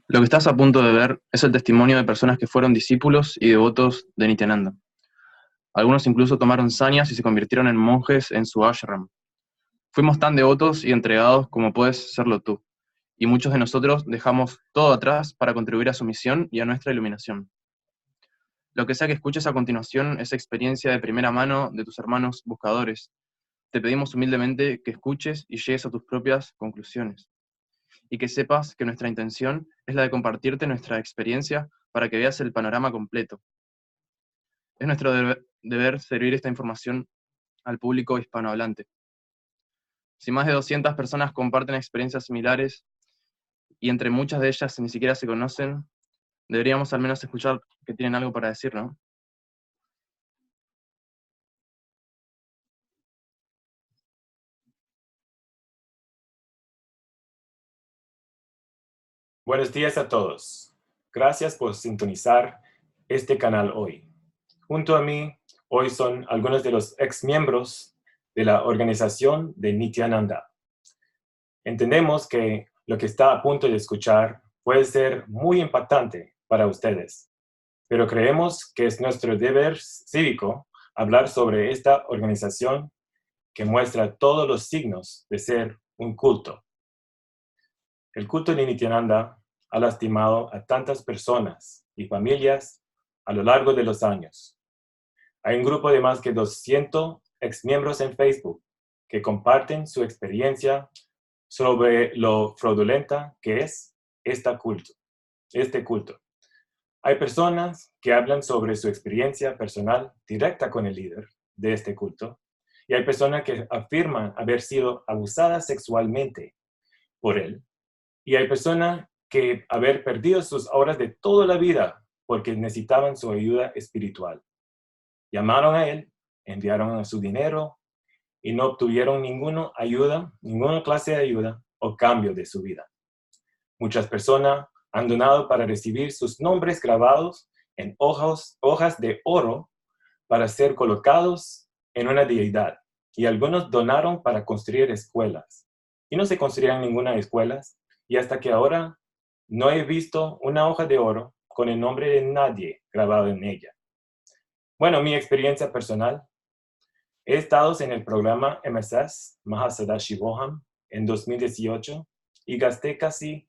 Lo que estás a punto de ver es el testimonio de personas que fueron discípulos y devotos de Nityananda. Algunos incluso tomaron sañas y se convirtieron en monjes en su ashram. Fuimos tan devotos y entregados como puedes serlo tú, y muchos de nosotros dejamos todo atrás para contribuir a su misión y a nuestra iluminación. Lo que sea que escuches a continuación es experiencia de primera mano de tus hermanos buscadores. Te pedimos humildemente que escuches y llegues a tus propias conclusiones, y que sepas que nuestra intención es la de compartirte nuestra experiencia para que veas el panorama completo. Es nuestro deber servir esta información al público hispanohablante. Si más de 200 personas comparten experiencias similares y entre muchas de ellas ni siquiera se conocen, deberíamos al menos escuchar que tienen algo para decir, ¿no? Buenos días a todos. Gracias por sintonizar este canal hoy. Junto a mí hoy son algunos de los ex miembros de la organización de Nityananda. Entendemos que lo que está a punto de escuchar puede ser muy impactante para ustedes, pero creemos que es nuestro deber cívico hablar sobre esta organización que muestra todos los signos de ser un culto. El culto de Nityananda ha lastimado a tantas personas y familias a lo largo de los años. Hay un grupo de más de 200 exmiembros en Facebook que comparten su experiencia sobre lo fraudulenta que es este culto. Hay personas que hablan sobre su experiencia personal directa con el líder de este culto, y hay personas que afirman haber sido abusadas sexualmente por él, y hay personas que haber perdido sus horas de toda la vida porque necesitaban su ayuda espiritual. Llamaron a él, enviaron su dinero y no obtuvieron ninguna ayuda, ninguna clase de ayuda o cambio de su vida. Muchas personas han donado para recibir sus nombres grabados en hojas de oro para ser colocados en una deidad. Y algunos donaron para construir escuelas. Y no se construían ninguna escuelas. Y hasta que ahora no he visto una hoja de oro con el nombre de nadie grabado en ella. Bueno, mi experiencia personal. He estado en el programa MSS, Mahasada en 2018 y gasté casi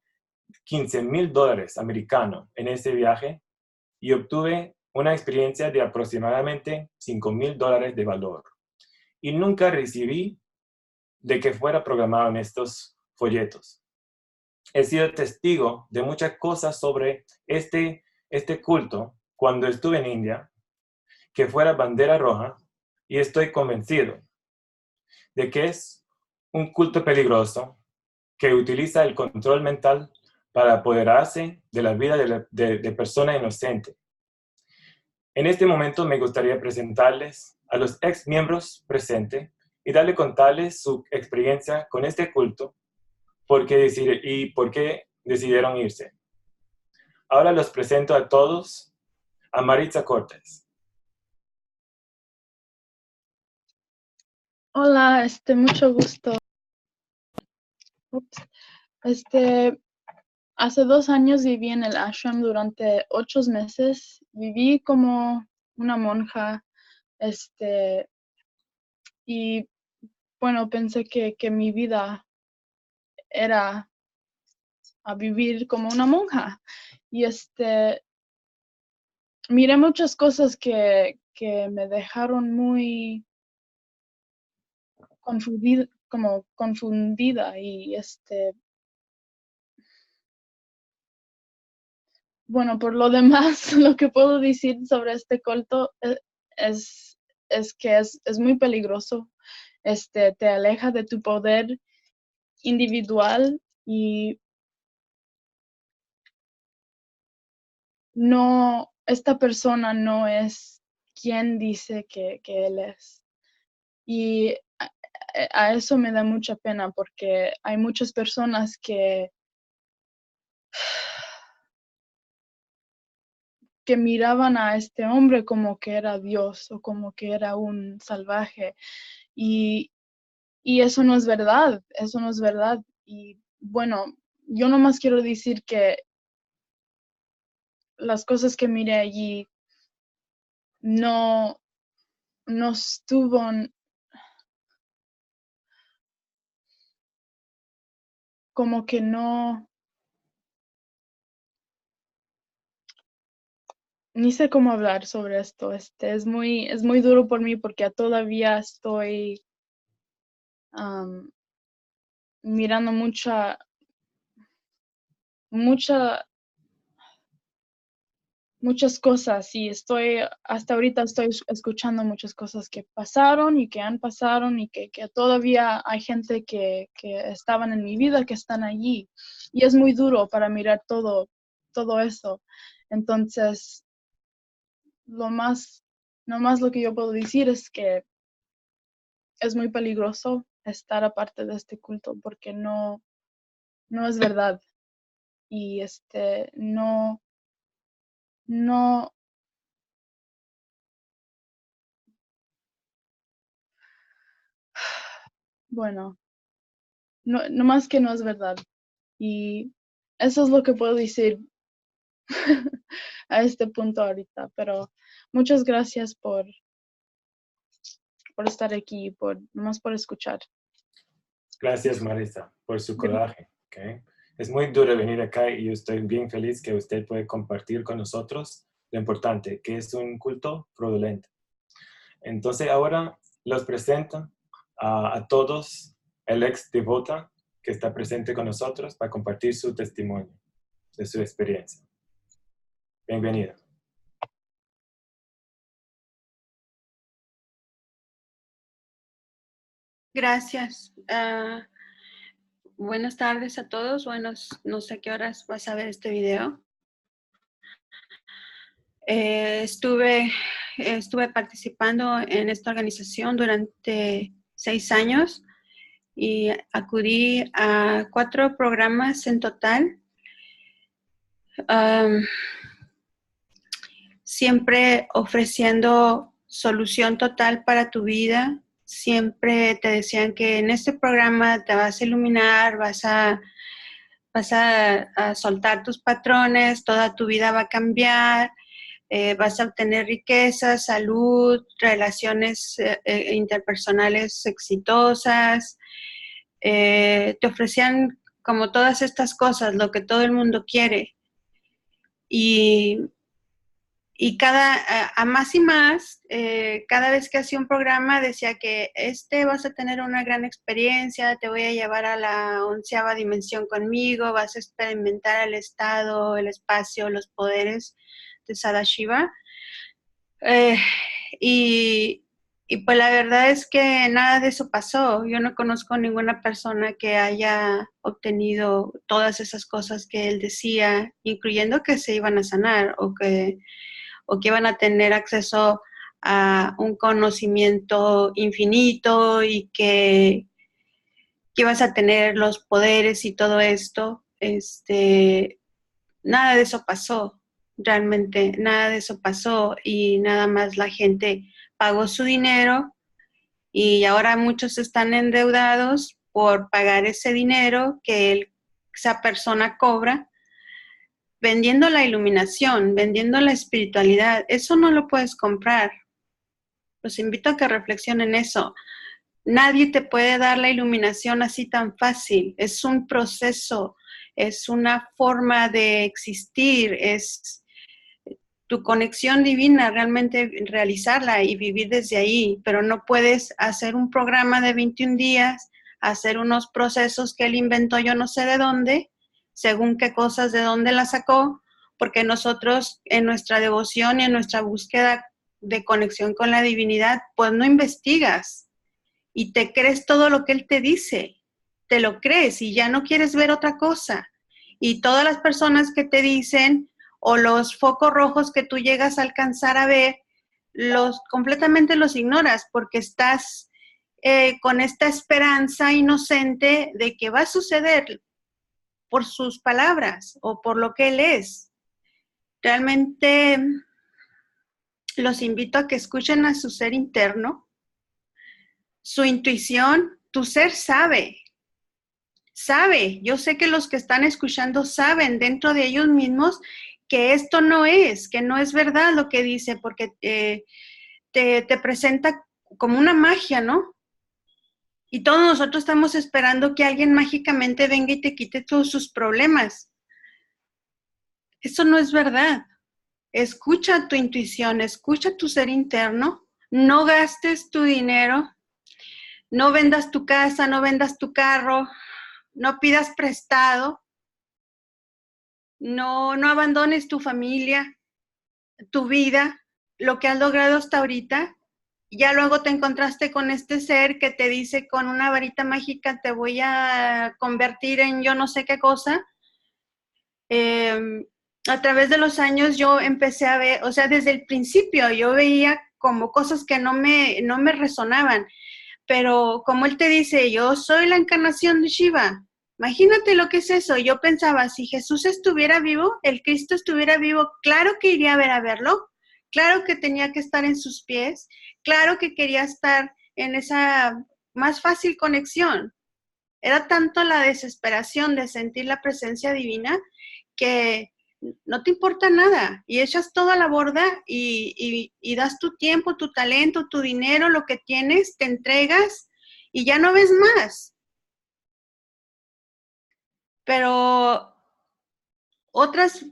$15,000 americanos en ese viaje y obtuve una experiencia de aproximadamente $5,000 de valor. Y nunca recibí de que fuera programado en estos folletos. He sido testigo de muchas cosas sobre este culto cuando estuve en India, que fuera bandera roja, y estoy convencido de que es un culto peligroso que utiliza el control mental para apoderarse de la vida de personas inocentes. En este momento me gustaría presentarles a los ex miembros presentes y contarles su experiencia con este culto y por qué decidieron irse. Ahora los presento a todos a Maritza Cortés. Hola, mucho gusto. Ups. Hace 2 años viví en el ashram durante 8 meses. Viví como una monja, y bueno, pensé que mi vida era a vivir como una monja. Y miré muchas cosas que me dejaron muy confundida y bueno, por lo demás, lo que puedo decir sobre este culto es que es muy peligroso. Te aleja de tu poder individual y no, esta persona no es quien dice que él es. Y a eso me da mucha pena porque hay muchas personas que miraban a este hombre como que era Dios o como que era un salvaje. Y eso no es verdad, eso no es verdad. Y bueno, yo nomás quiero decir que las cosas que miré allí no estuvo como que no, ni sé cómo hablar sobre esto. Es muy duro por mí porque todavía estoy mirando muchas cosas y hasta ahorita estoy escuchando muchas cosas que pasaron y que han pasado y que todavía hay gente que estaban en mi vida, que están allí. Y es muy duro para mirar todo eso. Entonces, nomás lo que yo puedo decir es que es muy peligroso estar aparte de este culto porque no es verdad. Y no, bueno, no más que no es verdad. Y eso es lo que puedo decir a este punto ahorita. Pero muchas gracias por estar aquí, nomás por escuchar. Gracias, Marisa, por su coraje. ¿Okay? Es muy duro venir acá y yo estoy bien feliz que usted puede compartir con nosotros lo importante, que es un culto fraudulento. Entonces ahora los presento a todos el ex devota que está presente con nosotros para compartir su testimonio de su experiencia. Bienvenida. Gracias. Buenas tardes a todos. No sé qué horas vas a ver este video. Estuve participando en esta organización durante 6 años y acudí a 4 programas en total. Siempre ofreciendo solución total para tu vida. Siempre te decían que en este programa te vas a iluminar, vas a soltar tus patrones, toda tu vida va a cambiar, vas a obtener riqueza, salud, relaciones interpersonales exitosas. Te ofrecían como todas estas cosas, lo que todo el mundo quiere. Y a más y más, cada vez que hacía un programa decía que vas a tener una gran experiencia, te voy a llevar a la 11ª dimensión conmigo, vas a experimentar el estado, el espacio, los poderes de Sadashiva. Y pues la verdad es que nada de eso pasó. Yo no conozco ninguna persona que haya obtenido todas esas cosas que él decía, incluyendo que se iban a sanar o que iban a tener acceso a un conocimiento infinito y que ibas a tener los poderes y todo esto. Nada de eso pasó, realmente nada de eso pasó y nada más la gente pagó su dinero y ahora muchos están endeudados por pagar ese dinero que esa persona cobra vendiendo la iluminación, vendiendo la espiritualidad. Eso no lo puedes comprar. Los invito a que reflexionen eso. Nadie te puede dar la iluminación así tan fácil. Es un proceso, es una forma de existir, es tu conexión divina, realmente realizarla y vivir desde ahí, pero no puedes hacer un programa de 21 días, hacer unos procesos que él inventó yo no sé de dónde, según qué cosas, de dónde las sacó, porque nosotros en nuestra devoción y en nuestra búsqueda de conexión con la divinidad, pues no investigas y te crees todo lo que él te dice, te lo crees y ya no quieres ver otra cosa. Y todas las personas que te dicen o los focos rojos que tú llegas a alcanzar a ver, completamente los ignoras porque estás con esta esperanza inocente de que va a suceder por sus palabras o por lo que él es. Realmente los invito a que escuchen a su ser interno, su intuición. Tu ser sabe. Yo sé que los que están escuchando saben dentro de ellos mismos que esto no es, que no es verdad lo que dice, porque te presenta como una magia, ¿no? Y todos nosotros estamos esperando que alguien mágicamente venga y te quite todos sus problemas. Eso no es verdad. Escucha tu intuición, escucha tu ser interno, no gastes tu dinero, no vendas tu casa, no vendas tu carro, no pidas prestado, no abandones tu familia, tu vida, lo que has logrado hasta ahorita. Ya luego te encontraste con este ser que te dice con una varita mágica te voy a convertir en yo no sé qué cosa. A través de los años yo empecé a ver, o sea, desde el principio yo veía como cosas que no me resonaban, pero como él te dice, yo soy la encarnación de Shiva. Imagínate lo que es eso. Yo pensaba, si Jesús estuviera vivo, el Cristo estuviera vivo, claro que iría a verlo, claro que tenía que estar en sus pies, claro que quería estar en esa más fácil conexión. Era tanto la desesperación de sentir la presencia divina que no te importa nada y echas todo a la borda y das tu tiempo, tu talento, tu dinero, lo que tienes, te entregas y ya no ves más. Pero otras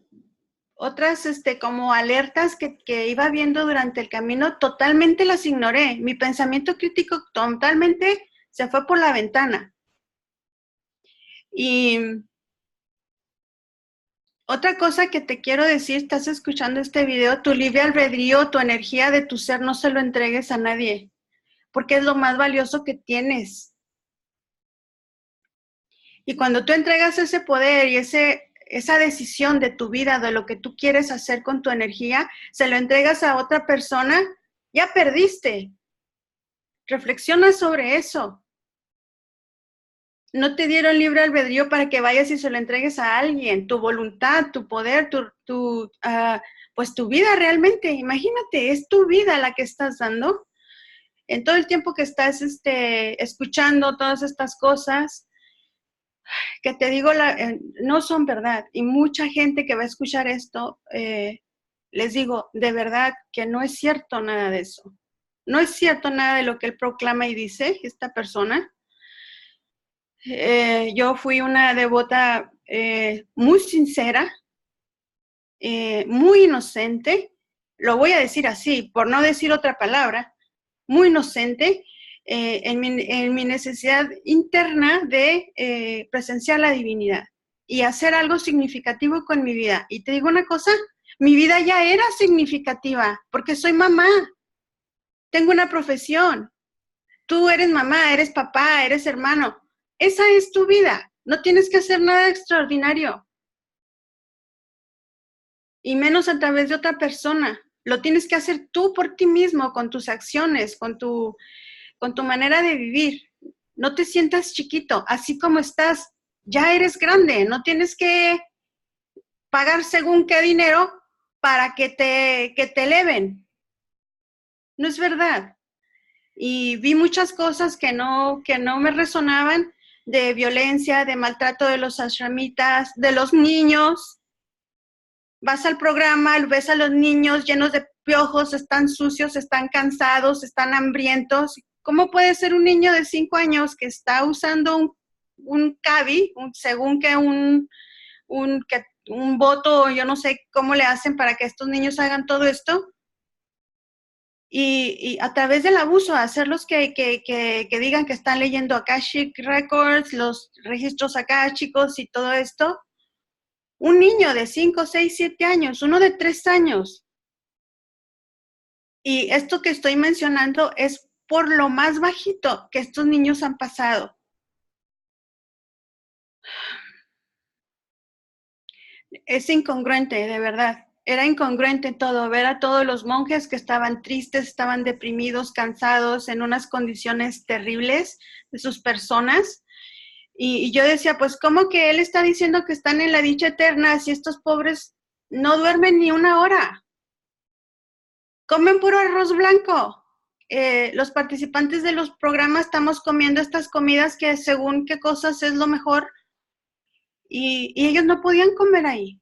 como alertas que iba viendo durante el camino, totalmente las ignoré. Mi pensamiento crítico totalmente se fue por la ventana. Y otra cosa que te quiero decir, estás escuchando este video, tu libre albedrío, tu energía de tu ser, no se lo entregues a nadie, porque es lo más valioso que tienes. Y cuando tú entregas ese poder y esa decisión de tu vida, de lo que tú quieres hacer con tu energía, se lo entregas a otra persona, ya perdiste. Reflexiona sobre eso. No te dieron libre albedrío para que vayas y se lo entregues a alguien. Tu voluntad, tu poder, pues tu vida realmente. Imagínate, es tu vida la que estás dando. En todo el tiempo que estás escuchando todas estas cosas, que te digo, no son verdad. Y mucha gente que va a escuchar esto, les digo, de verdad que no es cierto nada de eso. No es cierto nada de lo que él proclama y dice, esta persona. Yo fui una devota muy sincera, muy inocente, lo voy a decir así, por no decir otra palabra, muy inocente en mi necesidad interna de presenciar la divinidad y hacer algo significativo con mi vida. Y te digo una cosa, mi vida ya era significativa porque soy mamá, tengo una profesión, tú eres mamá, eres papá, eres hermano. Esa es tu vida. No tienes que hacer nada extraordinario. Y menos a través de otra persona. Lo tienes que hacer tú por ti mismo, con tus acciones, con tu manera de vivir. No te sientas chiquito. Así como estás, ya eres grande. No tienes que pagar según qué dinero para que te eleven. No es verdad. Y vi muchas cosas que no me resonaban, de violencia, de maltrato de los ashramitas, de los niños. Vas al programa, ves a los niños llenos de piojos, están sucios, están cansados, están hambrientos. ¿Cómo puede ser un niño de 5 años que está usando un cabi, según que un voto, yo no sé cómo le hacen para que estos niños hagan todo esto? Y a través del abuso, hacerlos que digan que están leyendo Akashic Records, los registros akáshicos y todo esto. Un niño de 5, 6, 7 años, uno de 3 años. Y esto que estoy mencionando es por lo más bajito que estos niños han pasado. Es incongruente, de verdad. Era incongruente todo, ver a todos los monjes que estaban tristes, estaban deprimidos, cansados, en unas condiciones terribles de sus personas. Y yo decía, pues, ¿cómo que él está diciendo que están en la dicha eterna si estos pobres no duermen ni una hora? Comen puro arroz blanco. Los participantes de los programas estamos comiendo estas comidas que según qué cosas es lo mejor y ellos no podían comer ahí.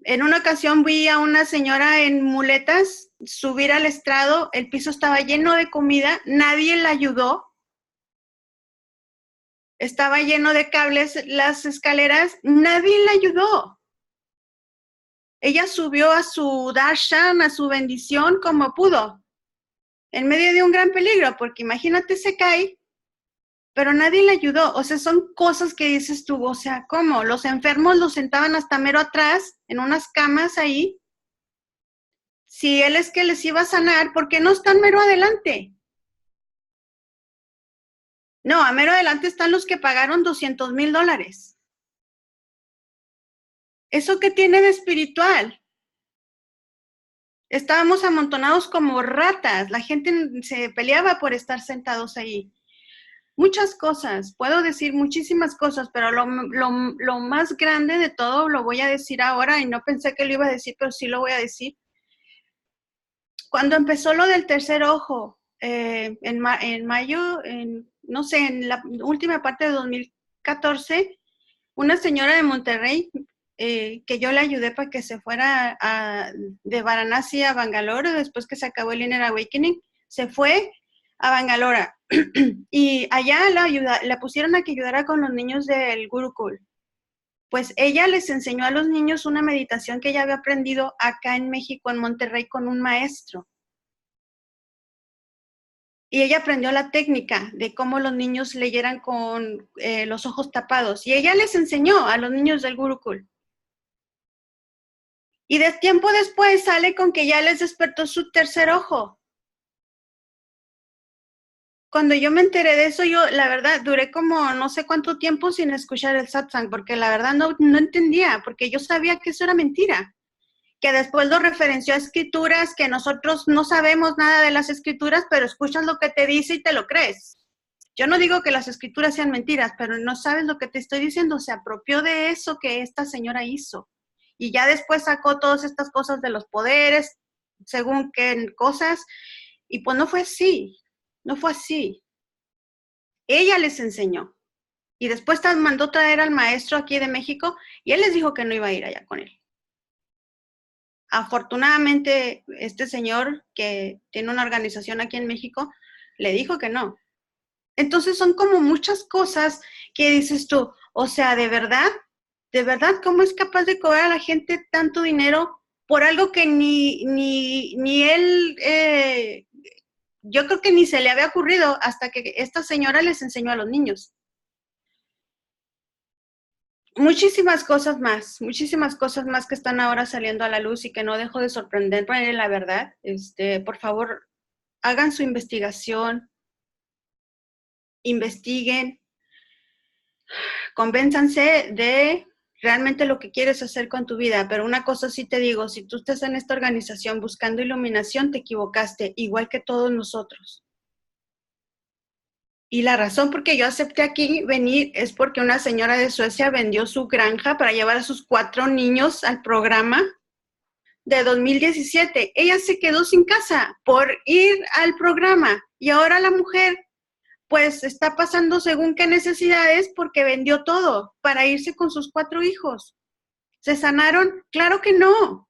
En una ocasión vi a una señora en muletas subir al estrado, el piso estaba lleno de comida, nadie la ayudó. Estaba lleno de cables las escaleras, nadie la ayudó. Ella subió a su darshan, a su bendición como pudo, en medio de un gran peligro, porque imagínate se cae, pero nadie le ayudó. O sea, son cosas que dices tú, o sea, ¿cómo? Los enfermos los sentaban hasta mero atrás, en unas camas ahí. Si él es que les iba a sanar, ¿por qué no están mero adelante? No, a mero adelante están los que pagaron $200,000. ¿Eso qué tiene de espiritual? Estábamos amontonados como ratas, la gente se peleaba por estar sentados ahí. Muchas cosas, puedo decir muchísimas cosas, pero lo más grande de todo lo voy a decir ahora y no pensé que lo iba a decir, pero sí lo voy a decir. Cuando empezó lo del tercer ojo, en mayo, no sé, en la última parte de 2014, una señora de Monterrey, que yo le ayudé para que se fuera de Varanasi a Bangalore, después que se acabó el Inner Awakening, se fue a Bangalore. Y allá la pusieron a que ayudara con los niños del Gurukul. Pues ella les enseñó a los niños una meditación que ella había aprendido acá en México, en Monterrey, con un maestro. Y ella aprendió la técnica de cómo los niños leyeran con los ojos tapados. Y ella les enseñó a los niños del Gurukul. Y de tiempo después sale con que ya les despertó su tercer ojo. Cuando yo me enteré de eso, yo la verdad duré como no sé cuánto tiempo sin escuchar el satsang, porque la verdad no entendía, porque yo sabía que eso era mentira. Que después lo referenció a escrituras, que nosotros no sabemos nada de las escrituras, pero escuchas lo que te dice y te lo crees. Yo no digo que las escrituras sean mentiras, pero no sabes lo que te estoy diciendo, se apropió de eso que esta señora hizo. Y ya después sacó todas estas cosas de los poderes, según qué cosas, y pues no fue así, no fue así. Ella les enseñó. Y después mandó traer al maestro aquí de México, y él les dijo que no iba a ir allá con él. Afortunadamente, este señor que tiene una organización aquí en México, le dijo que no. Entonces son como muchas cosas que dices tú, o sea, ¿de verdad, cómo es capaz de cobrar a la gente tanto dinero por algo que ni él, yo creo que ni se le había ocurrido hasta que esta señora les enseñó a los niños? Muchísimas cosas más que están ahora saliendo a la luz y que no dejo de sorprenderme, la verdad. Por favor, hagan su investigación, investiguen, convénzanse de realmente lo que quieres hacer con tu vida. Pero una cosa sí te digo, si tú estás en esta organización buscando iluminación, te equivocaste, igual que todos nosotros. Y la razón por que yo acepté aquí venir es porque una señora de Suecia vendió su granja para llevar a sus 4 niños al programa de 2017. Ella se quedó sin casa por ir al programa y ahora la mujer pues está pasando según qué necesidades porque vendió todo para irse con sus 4 hijos. ¿Se sanaron? Claro que no.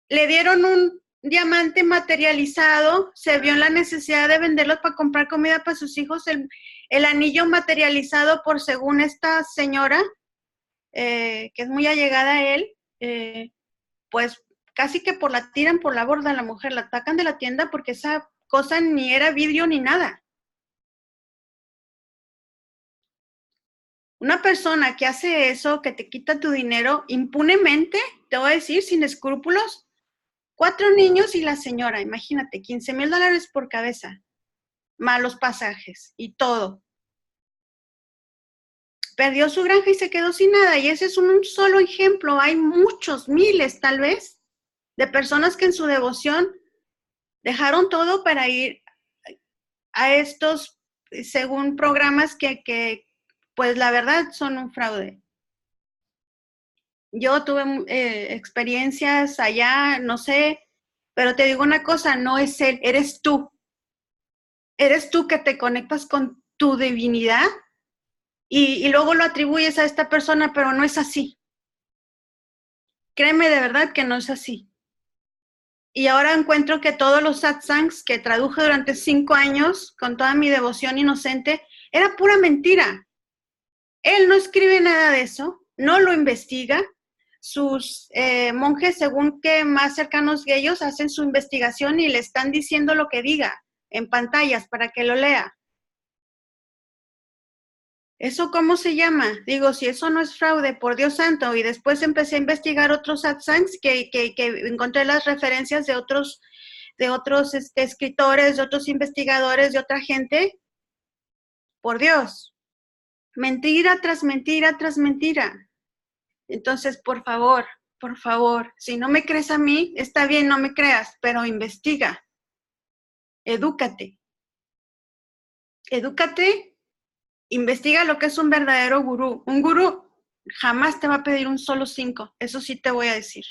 Le dieron un diamante materializado, se vio en la necesidad de venderlos para comprar comida para sus hijos, el anillo materializado por según esta señora, que es muy allegada a él, pues casi que la tiran por la borda a la mujer, la atacan de la tienda porque esa cosa ni era vidrio ni nada. Una persona que hace eso, que te quita tu dinero impunemente, te voy a decir, sin escrúpulos, 4 niños y la señora, imagínate, $15,000 por cabeza, malos pasajes y todo. Perdió su granja y se quedó sin nada, y ese es un solo ejemplo. Hay muchos, miles tal vez, de personas que en su devoción dejaron todo para ir a estos, según programas que pues la verdad son un fraude. Yo tuve experiencias allá, no sé, pero te digo una cosa, no es él, eres tú. Eres tú que te conectas con tu divinidad y luego lo atribuyes a esta persona, pero no es así. créeme de verdad que no es así. Y ahora encuentro que todos los satsangs que traduje durante 5 años, con toda mi devoción inocente, era pura mentira. Él no escribe nada de eso, no lo investiga. Sus monjes, según que más cercanos que ellos, hacen su investigación y le están diciendo lo que diga en pantallas para que lo lea. ¿Eso cómo se llama? Digo, si eso no es fraude, por Dios santo. Y después empecé a investigar otros satsangs que encontré las referencias de otros escritores, de otros investigadores, de otra gente. Por Dios. Mentira tras mentira tras mentira. Entonces, por favor, si no me crees a mí, está bien, no me creas, pero investiga. Edúcate. Edúcate. Investiga lo que es un verdadero gurú. Un gurú jamás te va a pedir un solo 5, eso sí te voy a decir.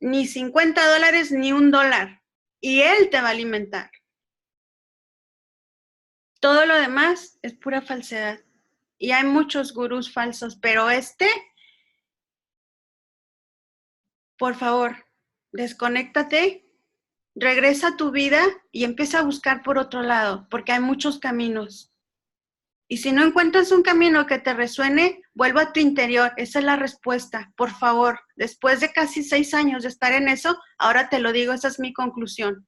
Ni $50 ni $1. Y él te va a alimentar. Todo lo demás es pura falsedad. Y hay muchos gurús falsos, pero por favor, desconéctate, regresa a tu vida y empieza a buscar por otro lado, porque hay muchos caminos. Y si no encuentras un camino que te resuene, vuelve a tu interior. Esa es la respuesta. Por favor, después de casi 6 años de estar en eso, ahora te lo digo, esa es mi conclusión.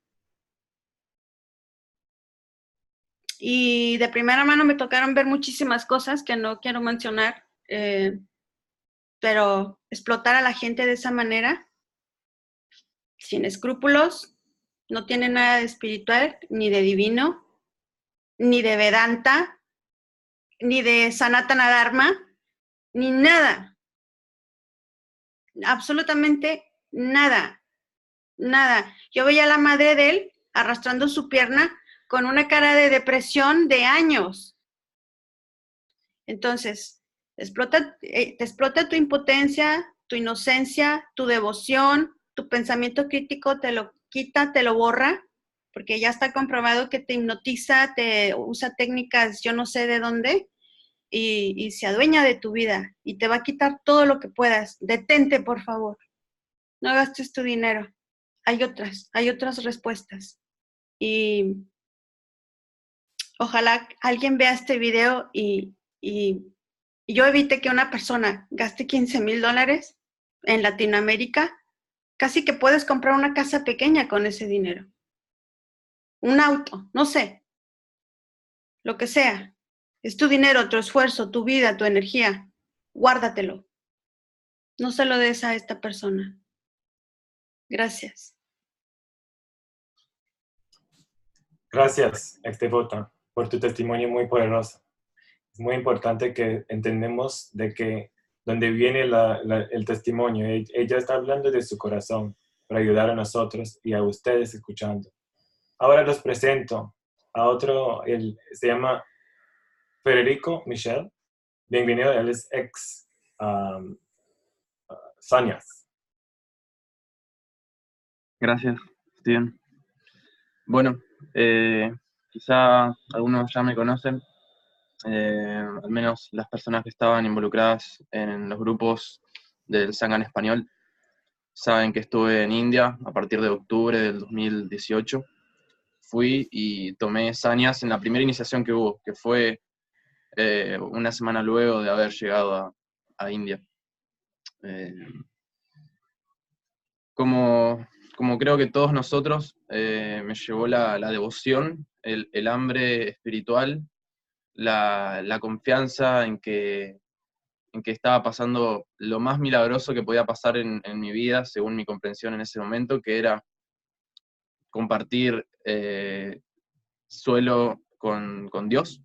Y de primera mano me tocaron ver muchísimas cosas que no quiero mencionar, pero explotar a la gente de esa manera, sin escrúpulos, no tiene nada de espiritual, ni de divino, ni de Vedanta, ni de Sanatana Dharma, ni nada. Absolutamente nada. Nada. Yo veía a la madre de él arrastrando su pierna con una cara de depresión de años. Entonces, te explota tu impotencia, tu inocencia, tu devoción, tu pensamiento crítico te lo quita, te lo borra, porque ya está comprobado que te hipnotiza, te usa técnicas yo no sé de dónde, y se adueña de tu vida y te va a quitar todo lo que puedas. Detente, por favor. No gastes tu dinero. Hay otras respuestas. Y ojalá alguien vea este video y yo evite que una persona gaste $15,000 en Latinoamérica. Casi que puedes comprar una casa pequeña con ese dinero. Un auto, no sé. Lo que sea. Es tu dinero, tu esfuerzo, tu vida, tu energía. Guárdatelo. No se lo des a esta persona. Gracias. Gracias, ex-devota, por tu testimonio muy poderoso. Es muy importante que entendemos de que donde viene el testimonio, ella está hablando de su corazón para ayudar a nosotros y a ustedes escuchando. Ahora los presento a otro, él se llama Federico Michel. Bienvenido, él es ex Sanyas. Gracias, Steven. Bueno, quizá algunos ya me conocen, al menos las personas que estaban involucradas en los grupos del Sangha español saben que estuve en India a partir de octubre del 2018. Fui y tomé Sanyas en la primera iniciación que hubo, que fue una semana luego de haber llegado a India. Como creo que todos nosotros, me llevó la devoción, el hambre espiritual, la confianza en que estaba pasando lo más milagroso que podía pasar en mi vida, según mi comprensión en ese momento, que era compartir suelo con Dios,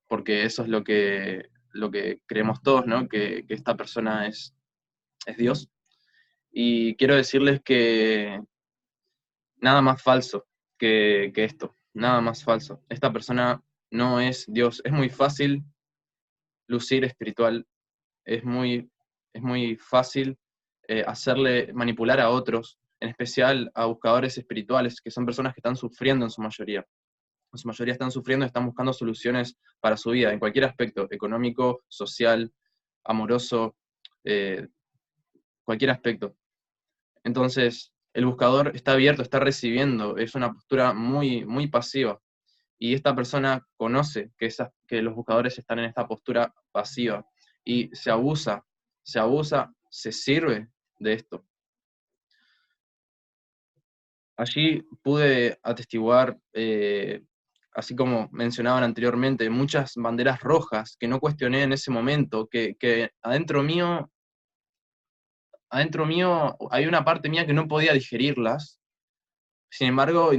porque eso es lo que creemos todos, ¿no? Que esta persona es Dios. Y quiero decirles que nada más falso que esto, nada más falso. Esta persona no es Dios. Es muy fácil lucir espiritual, es muy fácil hacerle manipular a otros, en especial a buscadores espirituales, que son personas que están sufriendo en su mayoría. En su mayoría están sufriendo y están buscando soluciones para su vida, en cualquier aspecto, económico, social, amoroso, cualquier aspecto. Entonces, el buscador está abierto, está recibiendo, es una postura muy, muy pasiva. Y esta persona conoce que los buscadores están en esta postura pasiva y se abusa, se sirve de esto. Allí pude atestiguar, así como mencionaban anteriormente, muchas banderas rojas que no cuestioné en ese momento, que adentro mío hay una parte mía que no podía digerirlas, sin embargo,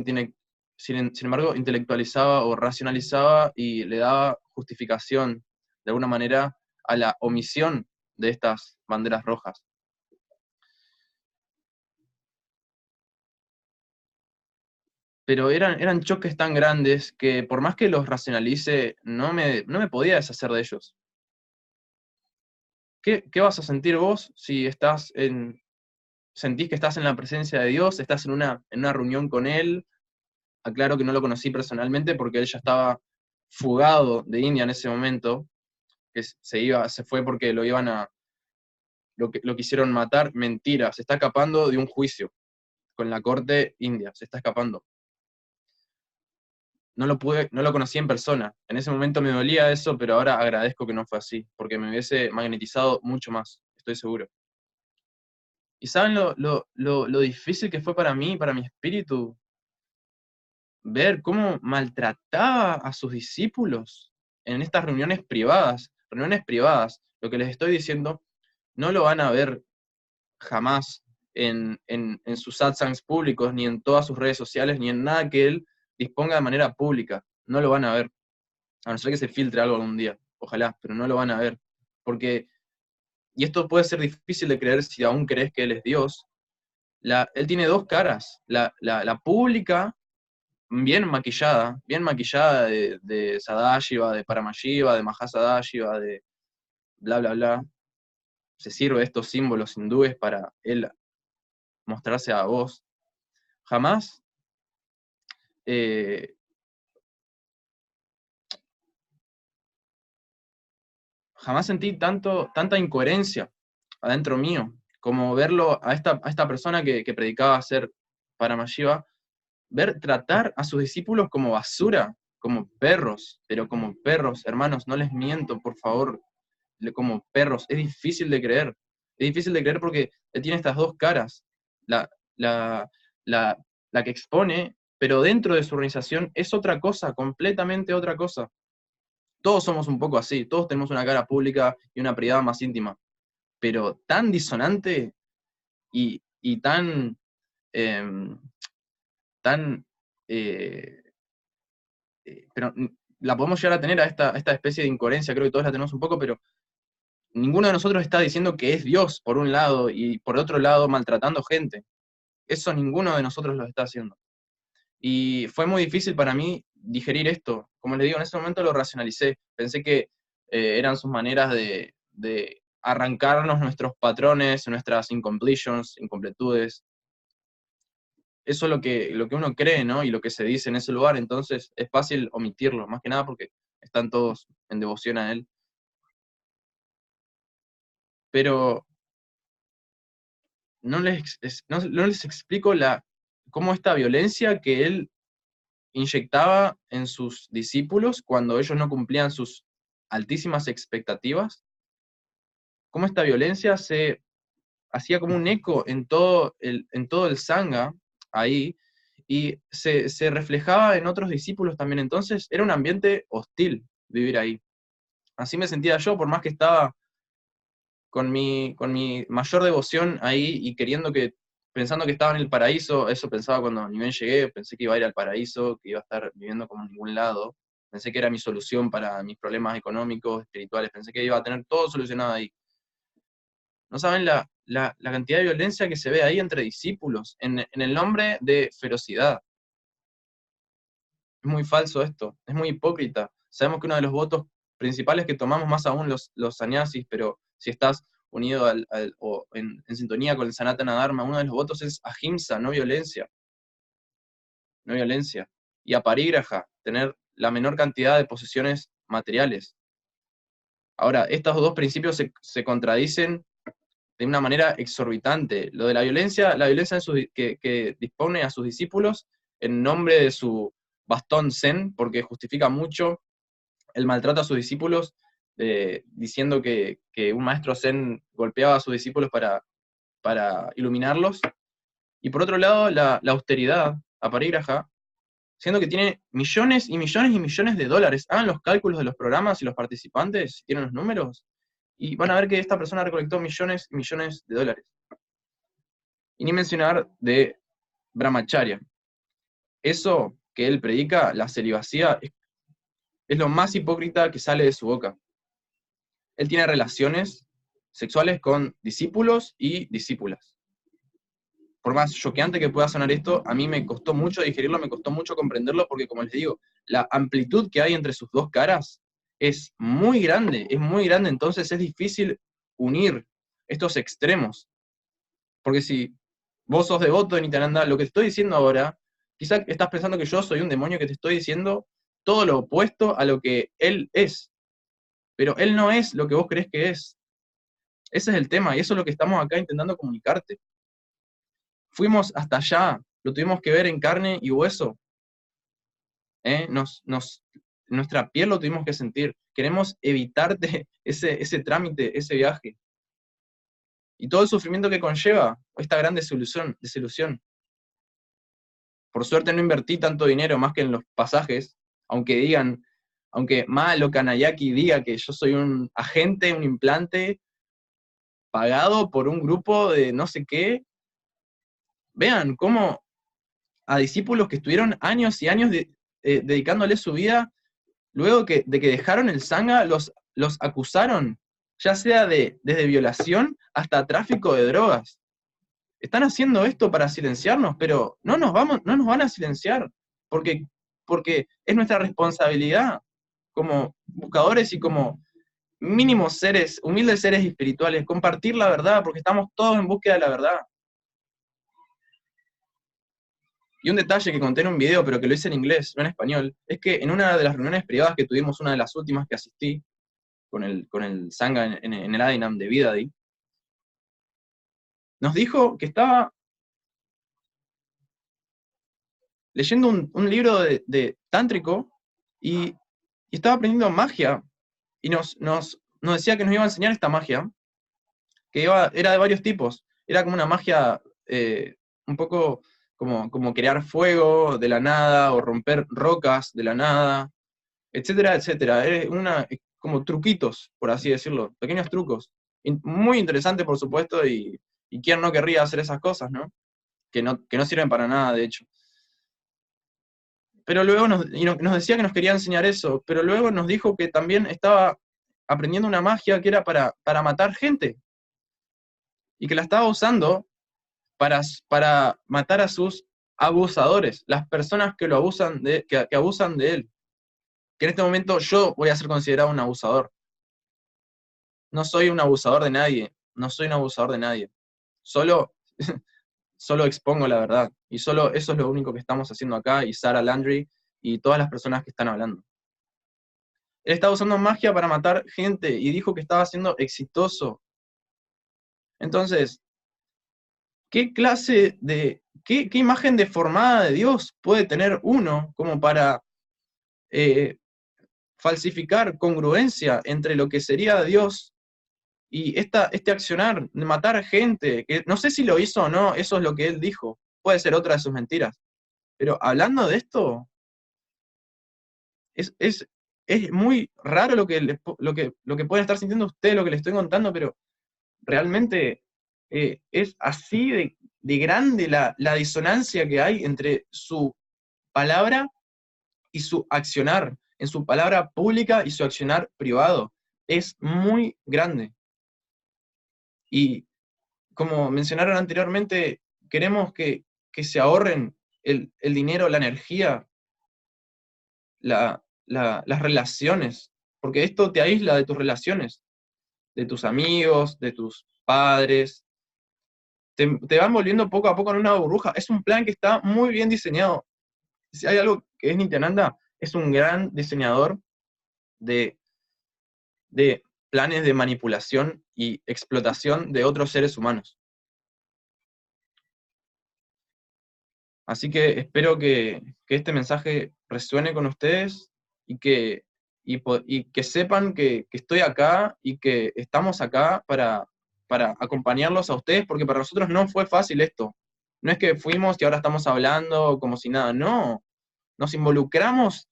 sin embargo intelectualizaba o racionalizaba y le daba justificación, de alguna manera, a la omisión de estas banderas rojas. Pero eran choques tan grandes que por más que los racionalice, no me podía deshacer de ellos. ¿Qué vas a sentir vos si sentís que estás en la presencia de Dios, estás en una reunión con Él? Aclaro que no lo conocí personalmente porque él ya estaba fugado de India en ese momento, que se fue porque lo quisieron matar. Mentira, se está escapando de un juicio con la corte india, se está escapando. No lo conocí en persona. En ese momento me dolía eso, pero ahora agradezco que no fue así, porque me hubiese magnetizado mucho más, estoy seguro. ¿Y saben lo difícil que fue para mí, para mi espíritu, ver cómo maltrataba a sus discípulos en estas reuniones privadas? Reuniones privadas, lo que les estoy diciendo, no lo van a ver jamás en sus satsangs públicos, ni en todas sus redes sociales, ni en nada que él disponga de manera pública. No lo van a ver, a no ser que se filtre algo algún día, ojalá, pero no lo van a ver. Porque, y esto puede ser difícil de creer si aún crees que él es Dios, él tiene dos caras, la pública, bien maquillada de Sadashiva, de Paramashiva, de Mahasadashiva, de bla, bla, bla. Se sirve de estos símbolos hindúes para él mostrarse a vos. Jamás jamás sentí tanta incoherencia adentro mío, como verlo a esta persona que predicaba ser Paramashiva, tratar a sus discípulos como basura, como perros, pero como perros, hermanos, no les miento, por favor, como perros. Es difícil de creer porque él tiene estas dos caras, la, la, la, la que expone, pero dentro de su organización es otra cosa, completamente otra cosa. Todos somos un poco así, todos tenemos una cara pública y una privada más íntima, pero tan disonante y tan, tan pero la podemos llegar a tener a esta especie de incoherencia, creo que todos la tenemos un poco, pero ninguno de nosotros está diciendo que es Dios por un lado y por otro lado maltratando gente. Eso ninguno de nosotros lo está haciendo. Y fue muy difícil para mí digerir esto. Como les digo, en ese momento lo racionalicé. Pensé que eran sus maneras de arrancarnos nuestros patrones, nuestras incompletudes. Eso es lo que uno cree, ¿no? Y lo que se dice en ese lugar, entonces es fácil omitirlo, más que nada porque están todos en devoción a él. Pero no les explico cómo esta violencia que él inyectaba en sus discípulos cuando ellos no cumplían sus altísimas expectativas, cómo esta violencia se hacía como un eco en todo el Sangha ahí, y se reflejaba en otros discípulos también. Entonces era un ambiente hostil vivir ahí. Así me sentía yo, por más que estaba con mi mayor devoción ahí y pensando que estaba en el paraíso. Eso pensaba cuando ni bien llegué, pensé que iba a ir al paraíso, que iba a estar viviendo como en ningún lado. Pensé que era mi solución para mis problemas económicos, espirituales, pensé que iba a tener todo solucionado ahí. No saben la cantidad de violencia que se ve ahí entre discípulos, en el nombre de ferocidad. Es muy falso esto, es muy hipócrita. Sabemos que uno de los votos principales que tomamos, más aún los sannyasis, pero si estás unido o en sintonía con el Sanatana Dharma, uno de los votos es ahimsa, no violencia. No violencia. Y aparigraha, tener la menor cantidad de posesiones materiales. Ahora, estos dos principios se contradicen, de una manera exorbitante. Lo de la violencia que dispone a sus discípulos en nombre de su bastón zen, porque justifica mucho el maltrato a sus discípulos, diciendo que un maestro zen golpeaba a sus discípulos para iluminarlos. Y por otro lado, la austeridad, aparígraja, siendo que tiene millones y millones y millones de dólares. Hagan los cálculos de los programas y los participantes, si tienen los números, y van a ver que esta persona recolectó millones y millones de dólares. Y ni mencionar de Brahmacharya. Eso que él predica, la celibacía, es lo más hipócrita que sale de su boca. Él tiene relaciones sexuales con discípulos y discípulas. Por más choqueante que pueda sonar esto, a mí me costó mucho digerirlo, me costó mucho comprenderlo, porque como les digo, la amplitud que hay entre sus dos caras es muy grande, entonces es difícil unir estos extremos. Porque si vos sos devoto de Nityananda, lo que te estoy diciendo ahora, quizá estás pensando que yo soy un demonio que te estoy diciendo todo lo opuesto a lo que él es. Pero él no es lo que vos crees que es. Ese es el tema, y eso es lo que estamos acá intentando comunicarte. Fuimos hasta allá, lo tuvimos que ver en carne y hueso. Nuestra piel lo tuvimos que sentir. Queremos evitarte ese trámite, ese viaje. Y todo el sufrimiento que conlleva esta gran desilusión. Por suerte no invertí tanto dinero más que en los pasajes, aunque Malo Kanayaki diga que yo soy un agente, un implante, pagado por un grupo de no sé qué. Vean cómo a discípulos que estuvieron años y años dedicándole su vida, luego de que dejaron el Sangha, los acusaron, ya sea desde violación hasta tráfico de drogas. Están haciendo esto para silenciarnos, pero no nos van a silenciar, porque es nuestra responsabilidad como buscadores y como mínimos seres, humildes seres espirituales, compartir la verdad, porque estamos todos en búsqueda de la verdad. Y un detalle que conté en un video, pero que lo hice en inglés, no en español, es que en una de las reuniones privadas que tuvimos, una de las últimas que asistí, con el Sangha en el Adinam de Vidadi, nos dijo que estaba leyendo un libro de tántrico y estaba aprendiendo magia, y nos decía que nos iba a enseñar esta magia, que era de varios tipos. Era como una magia un poco como crear fuego de la nada, o romper rocas de la nada, etcétera, etcétera. Como truquitos, por así decirlo, pequeños trucos. Muy interesante, por supuesto, y quién no querría hacer esas cosas, ¿no? Que no sirven para nada, de hecho. Pero luego nos decía que nos quería enseñar eso, pero luego nos dijo que también estaba aprendiendo una magia que era para matar gente, y que la estaba usando para matar a sus abusadores, las personas que abusan de él. Que en este momento yo voy a ser considerado un abusador. No soy un abusador de nadie, Solo expongo la verdad, y solo eso es lo único que estamos haciendo acá, y Sarah Landry, y todas las personas que están hablando. Él estaba usando magia para matar gente, y dijo que estaba siendo exitoso. Entonces, ¿qué clase qué imagen deformada de Dios puede tener uno como para falsificar congruencia entre lo que sería Dios y este accionar de matar gente? Que no sé si lo hizo o no, eso es lo que él dijo. Puede ser otra de sus mentiras. Pero hablando de esto, es muy raro lo que pueden estar sintiendo ustedes, lo que les estoy contando, pero realmente es así de grande la disonancia que hay entre su palabra y su accionar, en su palabra pública y su accionar privado. Es muy grande. Y como mencionaron anteriormente, queremos que se ahorren el dinero, la energía, las relaciones, porque esto te aísla de tus relaciones, de tus amigos, de tus padres. Te van volviendo poco a poco en una burbuja. Es un plan que está muy bien diseñado. Si hay algo que es Nityananda, es un gran diseñador de planes de manipulación y explotación de otros seres humanos. Así que espero que este mensaje resuene con ustedes y que sepan que estoy acá y que estamos acá para acompañarlos a ustedes, porque para nosotros no fue fácil esto. No es que fuimos y ahora estamos hablando como si nada, no. Nos involucramos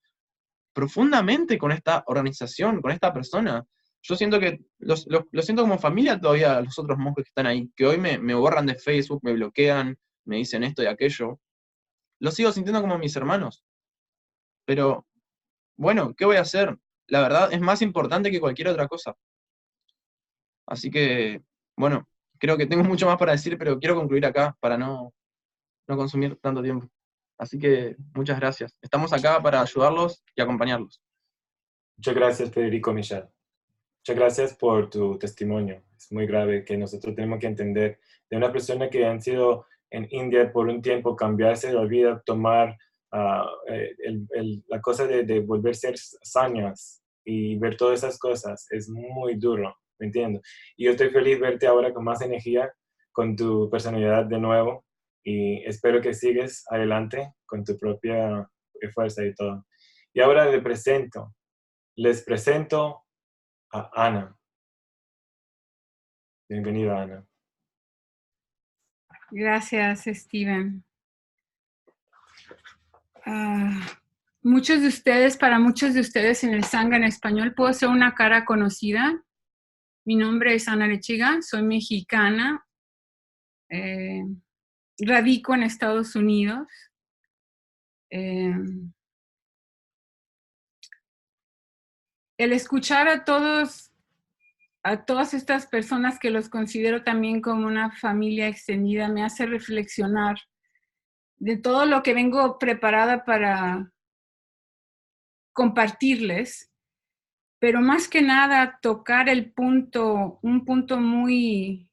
profundamente con esta organización, con esta persona. Yo siento que lo siento como familia todavía a los otros monjes que están ahí, que hoy me borran de Facebook, me bloquean, me dicen esto y aquello. Los sigo sintiendo como mis hermanos. Pero, bueno, ¿qué voy a hacer? La verdad es más importante que cualquier otra cosa. Así que, bueno, creo que tengo mucho más para decir, pero quiero concluir acá para no consumir tanto tiempo. Así que, muchas gracias. Estamos acá para ayudarlos y acompañarlos. Muchas gracias, Federico Michel. Muchas gracias por tu testimonio. Es muy grave que nosotros tenemos que entender de una persona que han sido en India por un tiempo, cambiarse la vida, tomar la cosa de volver a ser sañas y ver todas esas cosas. Es muy duro, ¿me entiendo? Y yo estoy feliz de verte ahora con más energía, con tu personalidad de nuevo, y espero que sigues adelante con tu propia fuerza y todo. Y ahora les presento a Ana. Bienvenida, Ana. Gracias, Steven. Muchos de ustedes, para muchos de ustedes en el Sangha en español, puedo ser una cara conocida. Mi nombre es Ana Lechiga, soy mexicana, radico en Estados Unidos. El escuchar a todas estas personas que los considero también como una familia extendida me hace reflexionar de todo lo que vengo preparada para compartirles, pero más que nada tocar un punto muy,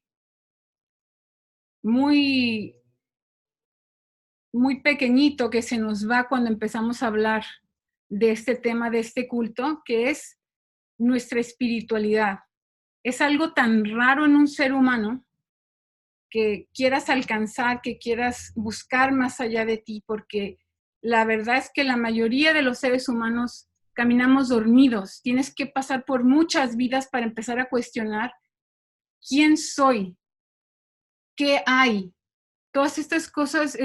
muy, muy pequeñito que se nos va cuando empezamos a hablar de este tema, de este culto, que es nuestra espiritualidad. Es algo tan raro en un ser humano que quieras alcanzar, que quieras buscar más allá de ti, porque la verdad es que la mayoría de los seres humanos caminamos dormidos. Tienes que pasar por muchas vidas para empezar a cuestionar quién soy, qué hay. Todas estas cosas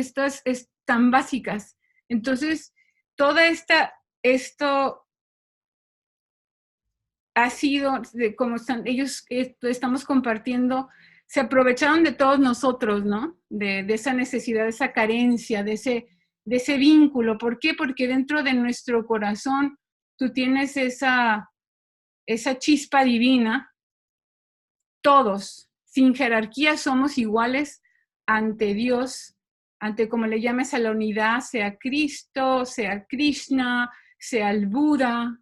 tan básicas. Entonces, esto ha sido, como ellos estamos compartiendo, se aprovecharon de todos nosotros, ¿no? De esa necesidad, de esa carencia, de ese vínculo. ¿Por qué? Porque dentro de nuestro corazón tú tienes esa chispa divina. Todos, sin jerarquía, somos iguales ante Dios, ante como le llames a la unidad, sea Cristo, sea Krishna, sea el Buda.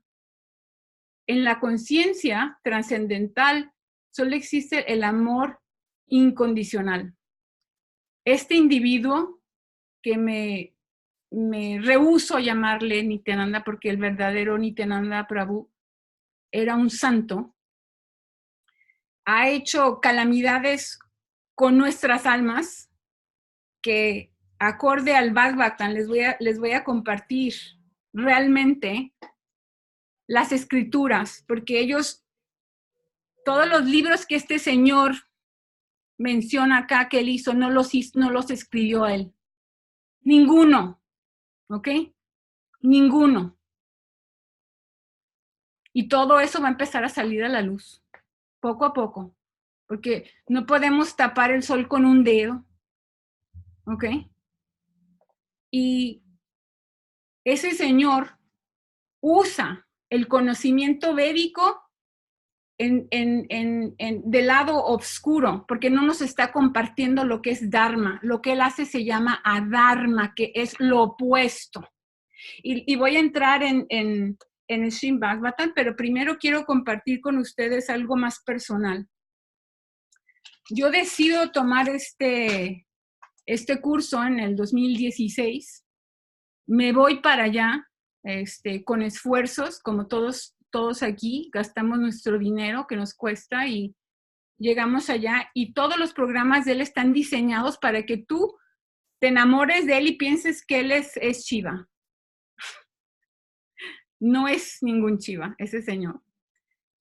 En la conciencia trascendental solo existe el amor incondicional. Este individuo que me rehúso llamarle Nityananda, porque el verdadero Nityananda Prabhu era un santo, ha hecho calamidades con nuestras almas que, acorde al Bhagavatam, les voy a compartir realmente las escrituras, porque ellos, todos los libros que este señor menciona acá que él hizo, no los escribió él. Ninguno, ¿ok? Ninguno. Y todo eso va a empezar a salir a la luz, poco a poco, porque no podemos tapar el sol con un dedo, ¿ok? Y ese señor usa el conocimiento védico del lado oscuro, porque no nos está compartiendo lo que es Dharma. Lo que él hace se llama adharma, que es lo opuesto. Y voy a entrar en el Srimad Bhagavatam, pero primero quiero compartir con ustedes algo más personal. Yo decido tomar este curso en el 2016. Me voy para allá con esfuerzos, como todos todos aquí, gastamos nuestro dinero que nos cuesta y llegamos allá y todos los programas de él están diseñados para que tú te enamores de él y pienses que él es Shiva. No es ningún Shiva, ese señor.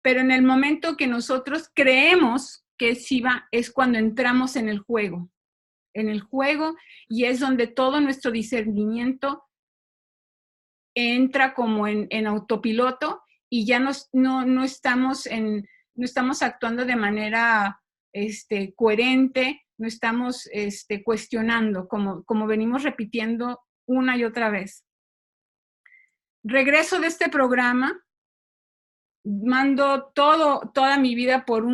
Pero en el momento que nosotros creemos que es Shiva, es cuando entramos en el juego. Y es donde todo nuestro discernimiento entra como en autopiloto y ya no estamos actuando de manera coherente, no estamos cuestionando, como venimos repitiendo una y otra vez. Regreso de este programa, mando toda mi vida por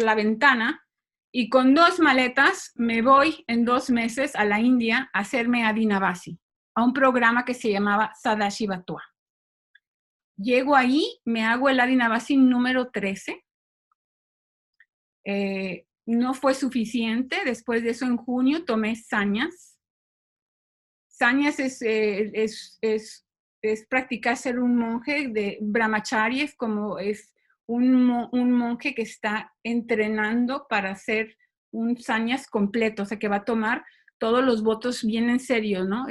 la ventana y con 2 maletas me voy en 2 meses a la India a hacerme Adinavasi, a un programa que se llamaba Sadashivatva. Llego ahí, me hago el Adinavasi número 13. No fue suficiente. Después de eso, en junio, tomé Sannyas. Sannyas es practicar ser un monje de brahmacharya, es como es un monje que está entrenando para hacer un sannyas completo, o sea, que va a tomar todos los votos bien en serio, ¿no?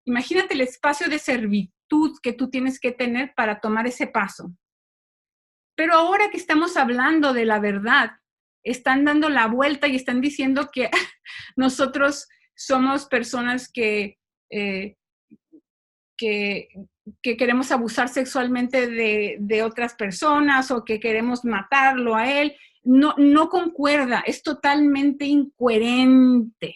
Imagínate el espacio de servitud que tú tienes que tener para tomar ese paso. Pero ahora que estamos hablando de la verdad, están dando la vuelta y están diciendo que nosotros somos personas que queremos abusar sexualmente de otras personas o que queremos matarlo a él. No concuerda, es totalmente incoherente.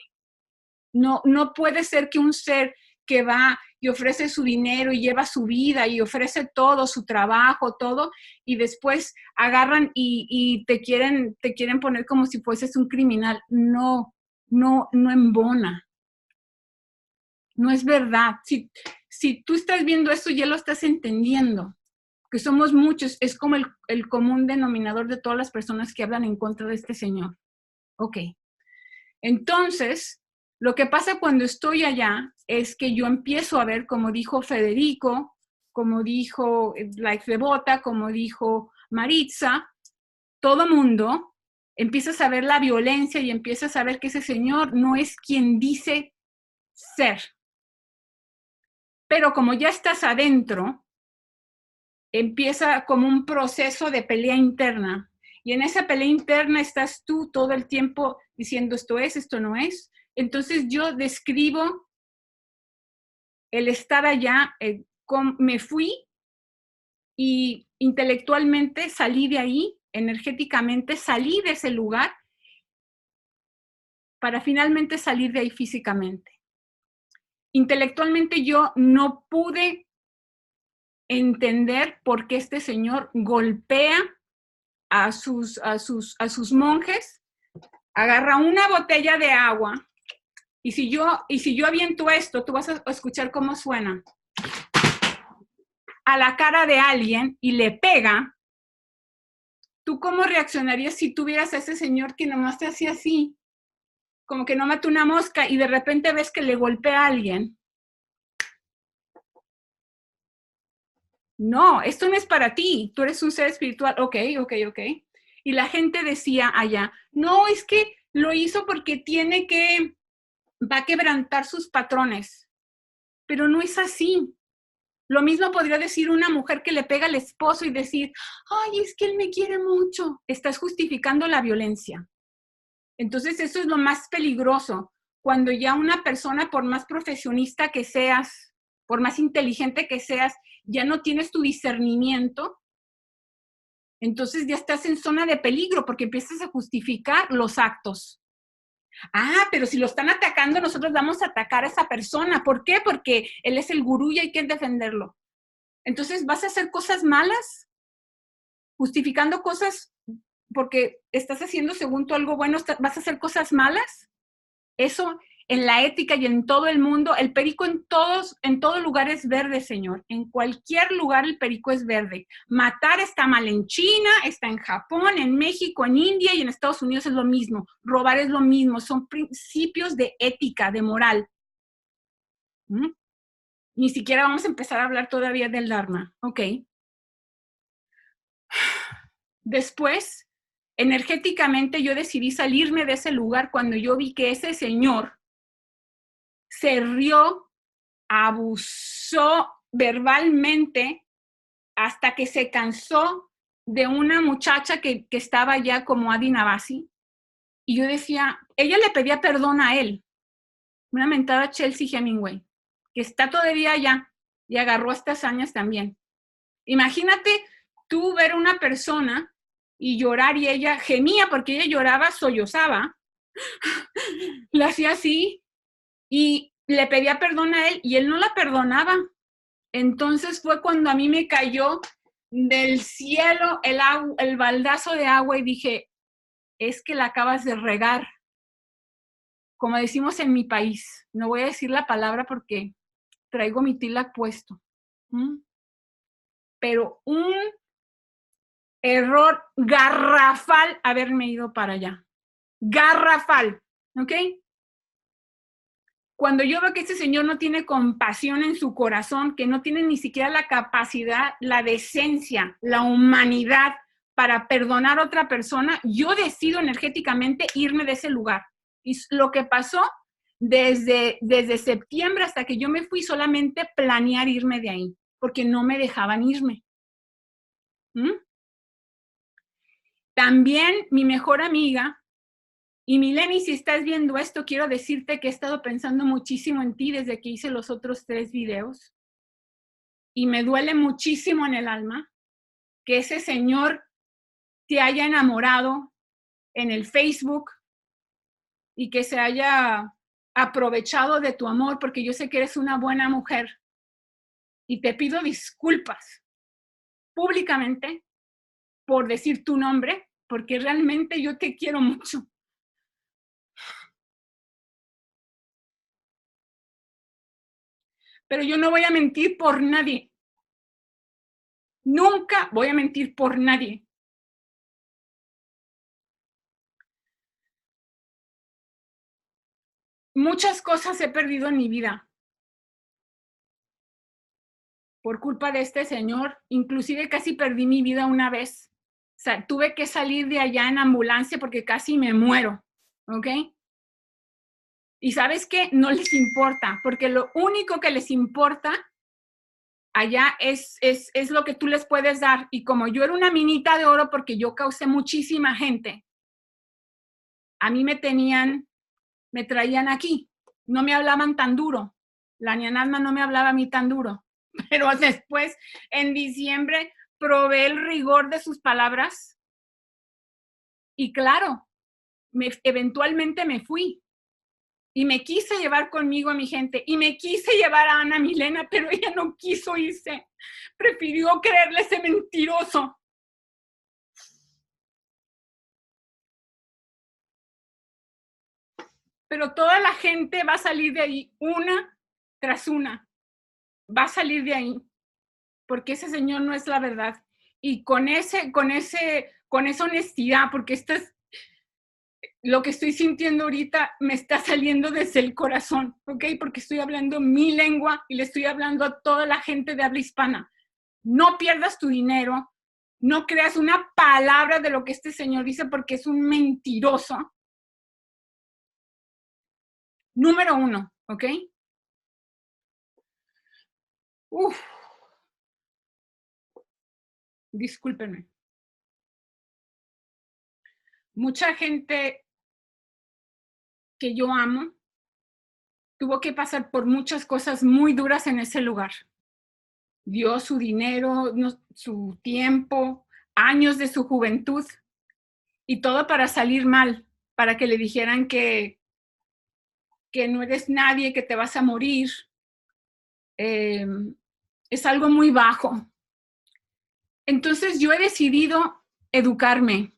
No puede ser que un ser que va y ofrece su dinero y lleva su vida y ofrece todo, su trabajo, todo, y después agarran y te quieren poner como si fueses un criminal. No embona. No es verdad. Si tú estás viendo esto, ya lo estás entendiendo. Que somos muchos, es como el común denominador de todas las personas que hablan en contra de este señor. Ok. Entonces, lo que pasa cuando estoy allá es que yo empiezo a ver, como dijo Federico, como dijo Life Devota, como dijo Maritza, todo mundo empieza a saber la violencia y empieza a saber que ese señor no es quien dice ser. Pero como ya estás adentro, empieza como un proceso de pelea interna. Y en esa pelea interna estás tú todo el tiempo diciendo esto es, esto no es. Entonces yo describo el estar allá, me fui y intelectualmente salí de ahí, energéticamente salí de ese lugar para finalmente salir de ahí físicamente. Intelectualmente yo no pude entender por qué este señor golpea a sus monjes, agarra una botella de agua y si yo aviento esto, tú vas a escuchar cómo suena a la cara de alguien y le pega. ¿Tú cómo reaccionarías si tuvieras a ese señor que nomás te hacía así? Como que no mata una mosca y de repente ves que le golpea a alguien. No, esto no es para ti. Tú eres un ser espiritual. Ok. Y la gente decía allá, no, es que lo hizo porque va a quebrantar sus patrones. Pero no es así. Lo mismo podría decir una mujer que le pega al esposo y decir, ay, es que él me quiere mucho. Estás justificando la violencia. Entonces eso es lo más peligroso. Cuando ya una persona, por más profesionista que seas, por más inteligente que seas, ya no tienes tu discernimiento, entonces ya estás en zona de peligro porque empiezas a justificar los actos. Ah, pero si lo están atacando, nosotros vamos a atacar a esa persona. ¿Por qué? Porque él es el gurú y hay que defenderlo. Entonces, ¿vas a hacer cosas malas? Justificando cosas porque estás haciendo según tú algo bueno, ¿vas a hacer cosas malas? Eso en la ética y en todo el mundo, el perico en todo lugar es verde, señor. En cualquier lugar el perico es verde. Matar está mal en China, está en Japón, en México, en India y en Estados Unidos es lo mismo. Robar es lo mismo. Son principios de ética, de moral. Ni siquiera vamos a empezar a hablar todavía del Dharma, ¿ok? Después, energéticamente yo decidí salirme de ese lugar cuando yo vi que ese señor se rió, abusó verbalmente hasta que se cansó de una muchacha que estaba ya como Adi Navasi. Y yo decía, ella le pedía perdón a él, una mentada Chelsea Hemingway, que está todavía allá y agarró estas hazañas también. Imagínate tú ver a una persona y llorar y ella gemía porque ella lloraba, sollozaba, la hacía así y le pedía perdón a él y él no la perdonaba. Entonces fue cuando a mí me cayó del cielo el baldazo de agua y dije, es que la acabas de regar. Como decimos en mi país, no voy a decir la palabra porque traigo mi tilak puesto. Pero un error garrafal haberme ido para allá. Garrafal, ¿ok? Cuando yo veo que ese señor no tiene compasión en su corazón, que no tiene ni siquiera la capacidad, la decencia, la humanidad para perdonar a otra persona, yo decido energéticamente irme de ese lugar. Y lo que pasó desde septiembre hasta que yo me fui, solamente planear irme de ahí, porque no me dejaban irme. También mi mejor amiga, y Mileni, si estás viendo esto, quiero decirte que he estado pensando muchísimo en ti desde que hice los otros 3 videos. Y me duele muchísimo en el alma que ese señor te haya enamorado en el Facebook y que se haya aprovechado de tu amor, porque yo sé que eres una buena mujer. Y te pido disculpas públicamente por decir tu nombre, porque realmente yo te quiero mucho. Pero yo no voy a mentir por nadie. Nunca voy a mentir por nadie. Muchas cosas he perdido en mi vida por culpa de este señor. Inclusive casi perdí mi vida una vez. O sea, tuve que salir de allá en ambulancia porque casi me muero, ¿ok? Y ¿sabes qué? No les importa, porque lo único que les importa allá es lo que tú les puedes dar. Y como yo era una minita de oro porque yo causé muchísima gente, a mí me traían aquí. No me hablaban tan duro. La ñanasma no me hablaba a mí tan duro. Pero después, en diciembre, probé el rigor de sus palabras. Y claro, eventualmente me fui. Y me quise llevar conmigo a mi gente. Y me quise llevar a Ana Milena, pero ella no quiso irse. Prefirió creerle ese mentiroso. Pero toda la gente va a salir de ahí, una tras una. Va a salir de ahí. Porque ese señor no es la verdad. Y con esa honestidad, porque esto es lo que estoy sintiendo ahorita, me está saliendo desde el corazón, ¿ok? Porque estoy hablando mi lengua y le estoy hablando a toda la gente de habla hispana. No pierdas tu dinero, no creas una palabra de lo que este señor dice porque es un mentiroso. Número 1, ¿ok? Discúlpenme. Mucha gente que yo amo tuvo que pasar por muchas cosas muy duras en ese lugar. Dio su dinero, su tiempo, años de su juventud y todo para salir mal, para que le dijeran que no eres nadie, que te vas a morir. Es algo muy bajo. Entonces yo he decidido educarme.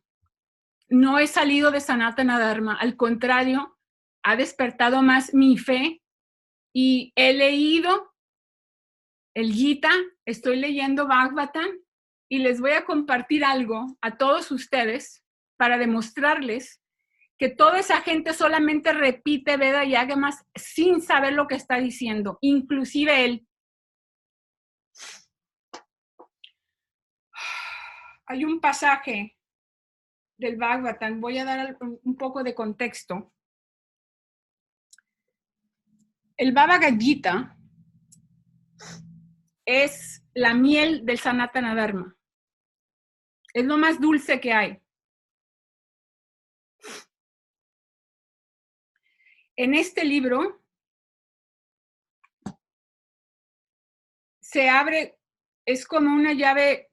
No he salido de Sanatana Dharma, al contrario, ha despertado más mi fe y he leído el Gita, estoy leyendo Bhagavatam y les voy a compartir algo a todos ustedes para demostrarles que toda esa gente solamente repite Veda y Agamas sin saber lo que está diciendo, inclusive él. hay un pasaje del Bhagavatam, voy a dar un poco de contexto. El Bhagavad Gita es la miel del Sanatana Dharma. Es lo más dulce que hay. En este libro se abre, es como una llave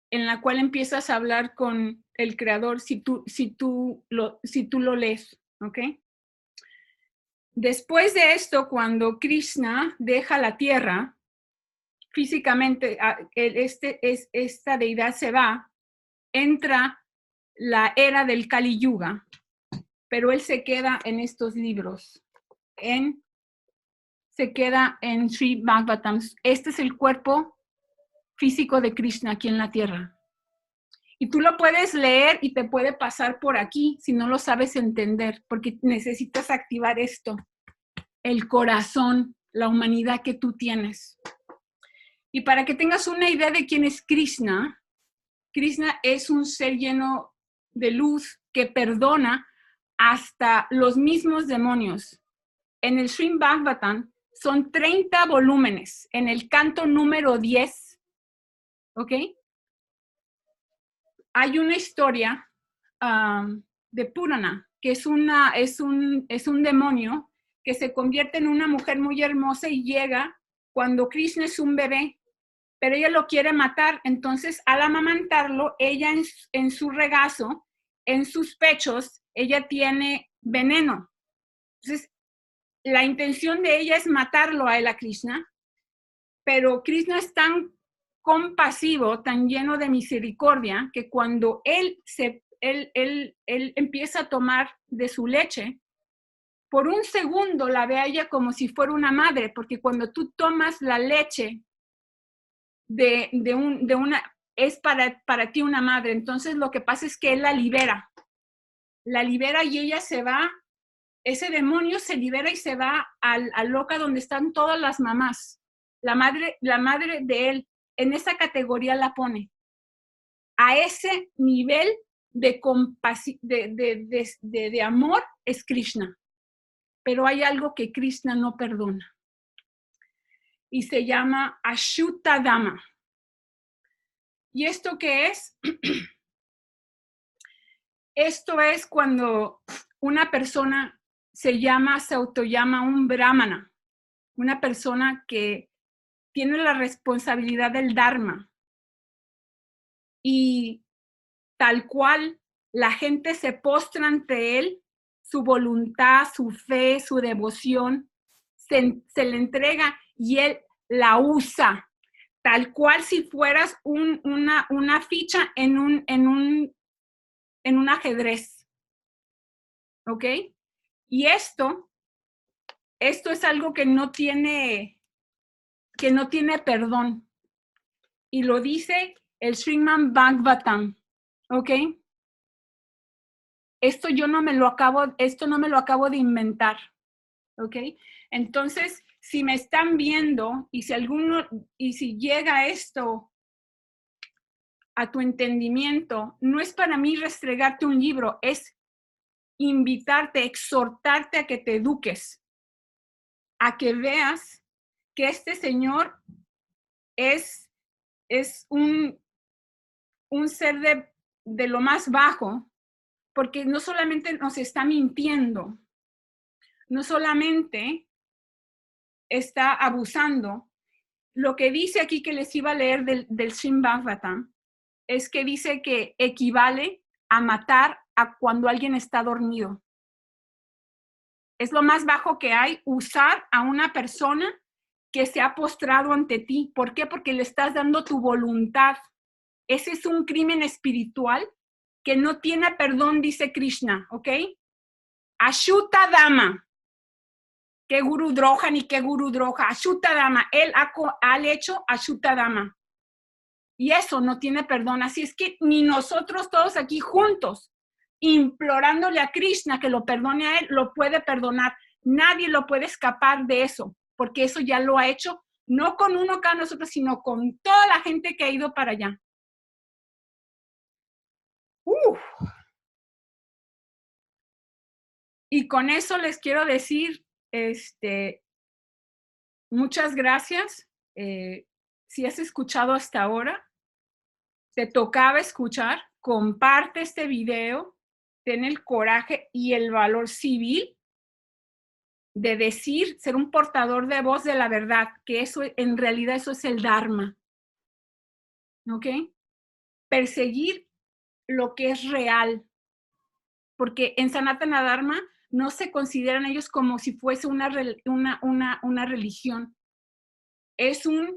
en la cual empiezas a hablar con el creador si tú lo lees, ¿ok? Después de esto, cuando Krishna deja la tierra, físicamente esta deidad se va, entra la era del Kali Yuga, pero él se queda en estos libros, se queda en Sri Bhagavatam. Este es el cuerpo físico de Krishna aquí en la tierra. Y tú lo puedes leer y te puede pasar por aquí si no lo sabes entender, porque necesitas activar esto, el corazón, la humanidad que tú tienes. Y para que tengas una idea de quién es Krishna, Krishna es un ser lleno de luz que perdona hasta los mismos demonios. En el Srimad Bhagavatam son 30 volúmenes, en el canto número 10, ¿ok? Hay una historia de Purana, que es un demonio que se convierte en una mujer muy hermosa y llega cuando Krishna es un bebé, pero ella lo quiere matar. Entonces, al amamantarlo, ella en su regazo, en sus pechos, ella tiene veneno. Entonces, la intención de ella es matarlo a él, a Krishna, pero Krishna es tan compasivo, tan lleno de misericordia, que cuando él empieza a tomar de su leche, por un segundo la ve a ella como si fuera una madre, porque cuando tú tomas la leche es para ti una madre. Entonces lo que pasa es que él la libera y ella se va, ese demonio se libera y se va al loca donde están todas las mamás. La madre de él, en esa categoría la pone. A ese nivel de amor es Krishna. Pero hay algo que Krishna no perdona. Y se llama Ashuttadama. ¿Y esto qué es? Esto es cuando una persona se autollama un brahmana, una persona que tiene la responsabilidad del Dharma. Y tal cual la gente se postra ante él, su voluntad, su fe, su devoción, se le entrega y él la usa, tal cual si fueras una ficha en un ajedrez. ¿Ok? Y esto es algo que no tiene perdón. Y lo dice el Srimad Bhagavatam. ¿Ok? Esto no me lo acabo de inventar. ¿Ok? Entonces, si me están viendo y si llega esto a tu entendimiento, no es para mí restregarte un libro, es invitarte, exhortarte a que te eduques, a que veas que este Señor es un ser de lo más bajo, porque no solamente nos está mintiendo, no solamente está abusando. Lo que dice aquí que les iba a leer del Srimad Bhagavatam es que dice que equivale a matar a cuando alguien está dormido. Es lo más bajo que hay, usar a una persona que se ha postrado ante ti. ¿Por qué? Porque le estás dando tu voluntad. Ese es un crimen espiritual que no tiene perdón, dice Krishna, ¿ok? Ashuttadama. ¿Qué Guru Droja ni qué Guru Droja? Ashuttadama. Él ha hecho Ashuttadama. Y eso no tiene perdón. Así es que ni nosotros todos aquí juntos, implorándole a Krishna que lo perdone a él, lo puede perdonar. Nadie lo puede escapar de eso, porque eso ya lo ha hecho, no con uno cada nosotros, sino con toda la gente que ha ido para allá. Y con eso les quiero decir, muchas gracias. Si has escuchado hasta ahora, te tocaba escuchar, comparte este video, ten el coraje y el valor civil de decir, ser un portador de voz de la verdad, que eso, en realidad, eso es el Dharma. ¿Ok? Perseguir lo que es real. Porque en Sanatana Dharma no se consideran ellos como si fuese una religión. Es una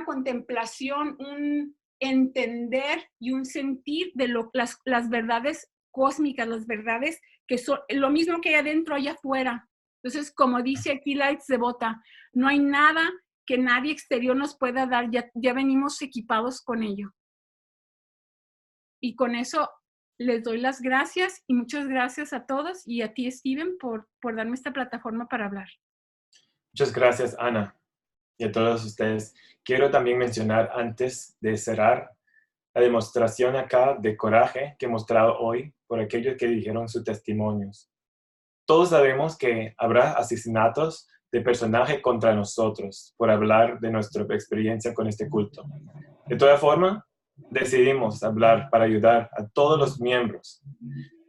contemplación, un entender y un sentir de las verdades cósmicas, las verdades que son lo mismo que hay adentro, allá afuera. Entonces, como dice aquí la ex devota, no hay nada que nadie exterior nos pueda dar, ya venimos equipados con ello. Y con eso les doy las gracias y muchas gracias a todos y a ti, Steven, por darme esta plataforma para hablar. Muchas gracias, Ana, y a todos ustedes. Quiero también mencionar, antes de cerrar, la demostración acá de coraje que he mostrado hoy por aquellos que dijeron sus testimonios. Todos sabemos que habrá asesinatos de personaje contra nosotros por hablar de nuestra experiencia con este culto. De toda forma, decidimos hablar para ayudar a todos los miembros,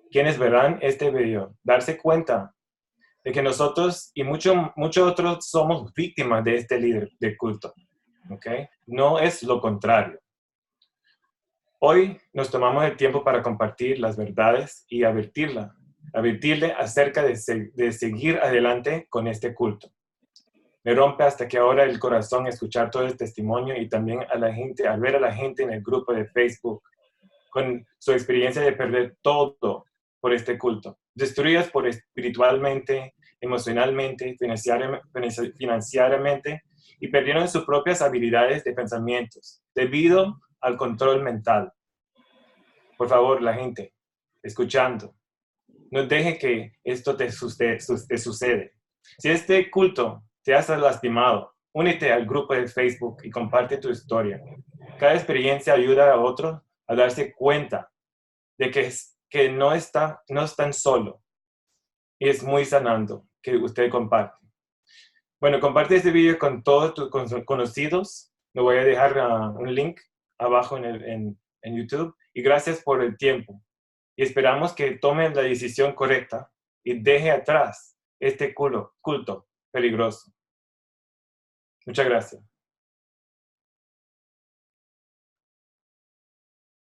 quienes verán este video, darse cuenta de que nosotros y muchos otros somos víctimas de este líder de culto. ¿Okay? No es lo contrario. Hoy nos tomamos el tiempo para compartir las verdades y advertirle acerca de seguir adelante con este culto. Me rompe hasta que ahora el corazón escuchar todo el testimonio y también a la gente, al ver a la gente en el grupo de Facebook con su experiencia de perder todo por este culto, destruidas por espiritualmente, emocionalmente, financieramente, y perdieron sus propias habilidades de pensamientos debido al control mental. Por favor, la gente, escuchando, no deje que esto te sucede. Si este culto te has lastimado, únete al grupo de Facebook y comparte tu historia. Cada experiencia ayuda a otro a darse cuenta de que no están solo. Y es muy sanando que usted comparte. Bueno, comparte este video con todos tus conocidos. Me voy a dejar un link abajo en YouTube. Y gracias por el tiempo. Y esperamos que tomen la decisión correcta y deje atrás este culto peligroso. Muchas gracias.